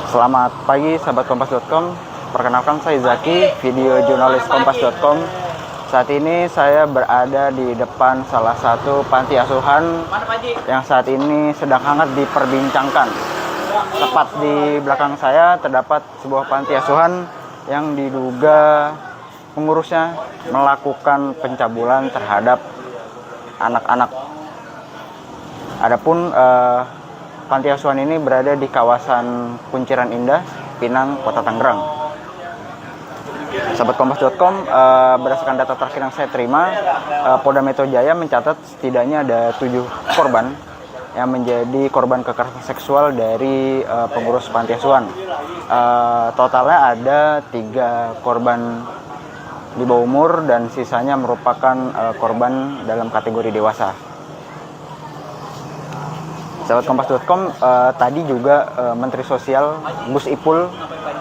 Selamat pagi sahabat kompas.com. Perkenalkan saya Zaki, video jurnalis kompas.com. Saat ini saya berada di depan salah satu panti asuhan yang saat ini sedang hangat diperbincangkan. Tepat di belakang saya terdapat sebuah panti asuhan yang diduga pengurusnya melakukan pencabulan terhadap anak-anak. Adapun panti asuhan ini berada di kawasan Kunciran Indah, Pinang, Kota Tangerang. Sahabat kompas.com, berdasarkan data terakhir yang saya terima, Polda Metro Jaya mencatat setidaknya ada 7 korban yang menjadi korban kekerasan seksual dari pengurus panti asuhan. Totalnya ada 3 korban di bawah umur dan sisanya merupakan korban dalam kategori dewasa. Sahabat kompas.com, tadi juga Menteri Sosial Gus Ipul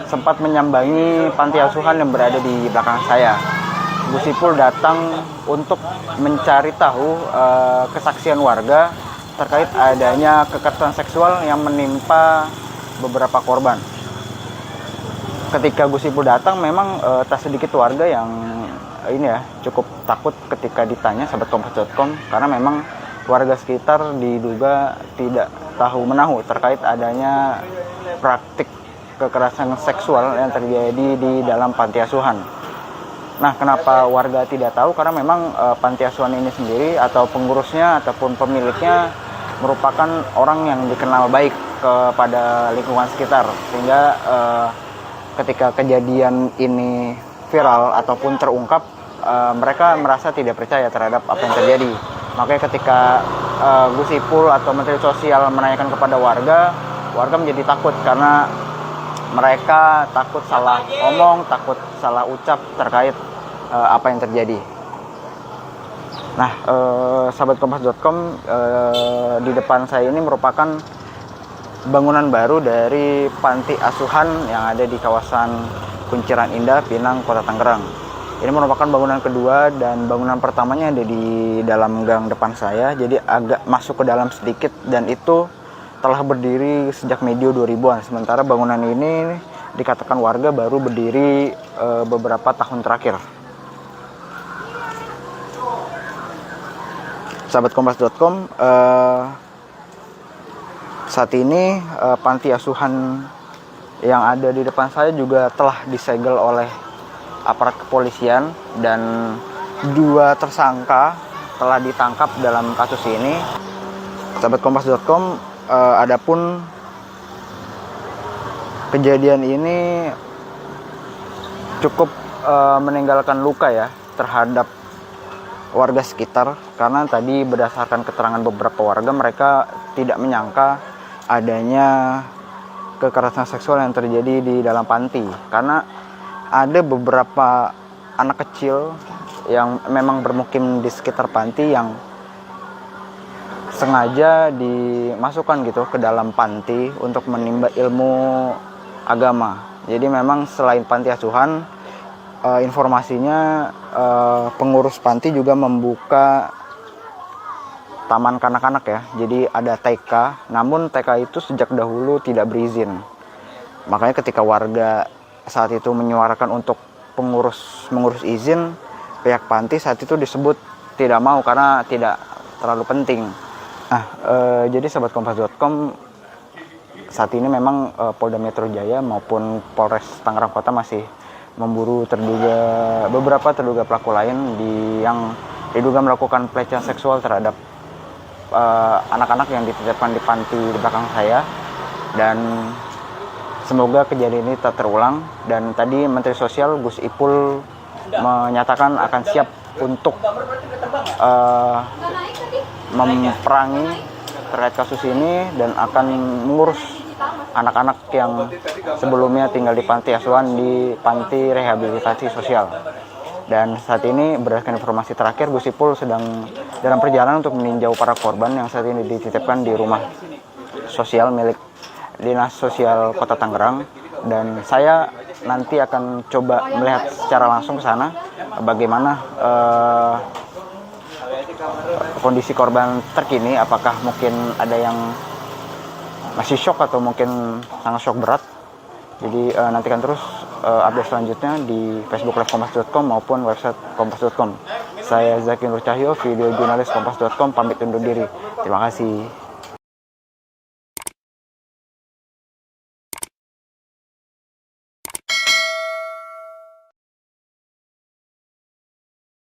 sempat menyambangi panti asuhan yang berada di belakang saya. Gus Ipul datang untuk mencari tahu kesaksian warga terkait adanya kekerasan seksual yang menimpa beberapa korban. Ketika Gus Ipul datang, memang tak sedikit warga yang cukup takut ketika ditanya sahabat kompas.com, karena memang warga sekitar diduga tidak tahu menahu terkait adanya praktik kekerasan seksual yang terjadi di dalam panti asuhan. Nah, kenapa warga tidak tahu? Karena memang panti asuhan ini sendiri atau pengurusnya ataupun pemiliknya merupakan orang yang dikenal baik kepada lingkungan sekitar, sehingga ketika kejadian ini viral ataupun terungkap, mereka merasa tidak percaya terhadap apa yang terjadi. Makanya ketika Gus Ipul atau Menteri Sosial menanyakan kepada warga menjadi takut karena mereka takut salah ngomong, takut salah ucap terkait apa yang terjadi. Nah, sahabat kompas.com, di depan saya ini merupakan bangunan baru dari panti asuhan yang ada di kawasan Kunciran Indah, Pinang, Kota Tangerang. Ini merupakan bangunan kedua dan bangunan pertamanya ada di dalam gang depan saya, jadi agak masuk ke dalam sedikit, dan itu telah berdiri sejak medio 2000-an. Sementara bangunan ini dikatakan warga baru berdiri beberapa tahun terakhir. Sahabat kompas.com, saat ini panti asuhan yang ada di depan saya juga telah disegel oleh aparat kepolisian dan 2 tersangka telah ditangkap dalam kasus ini. Sahabat kompas.com, adapun kejadian ini cukup meninggalkan luka ya terhadap warga sekitar, karena tadi berdasarkan keterangan beberapa warga, mereka tidak menyangka adanya kekerasan seksual yang terjadi di dalam panti, karena ada beberapa anak kecil yang memang bermukim di sekitar panti yang sengaja dimasukkan gitu ke dalam panti untuk menimba ilmu agama. Jadi memang selain panti asuhan, informasinya pengurus panti juga membuka taman kanak-kanak ya. Jadi ada TK, namun TK itu sejak dahulu tidak berizin. Makanya ketika warga saat itu menyuarakan untuk mengurus izin, pihak panti saat itu disebut tidak mau karena tidak terlalu penting. Nah, jadi sahabat kompas.com, saat ini memang Polda Metro Jaya maupun Polres Tangerang Kota masih memburu beberapa terduga pelaku lain yang diduga melakukan pelecehan seksual terhadap anak-anak yang dititipkan di panti di belakang saya, dan semoga kejadian ini tak terulang. Dan tadi Menteri Sosial Gus Ipul menyatakan akan siap untuk memerangi terkait kasus ini dan akan mengurus anak-anak yang sebelumnya tinggal di panti asuhan di panti rehabilitasi sosial. Dan saat ini berdasarkan informasi terakhir, Gus Ipul sedang dalam perjalanan untuk meninjau para korban yang saat ini dititipkan di rumah sosial milik Dinas Sosial Kota Tangerang, dan saya nanti akan coba melihat secara langsung ke sana bagaimana kondisi korban terkini, apakah mungkin ada yang masih shock atau mungkin sangat shock berat. Jadi nantikan terus update selanjutnya di Facebook Live Kompas.com maupun website Kompas.com. Saya Zaki Nur Cahyo, video jurnalis Kompas.com, pamit undur diri. Terima kasih.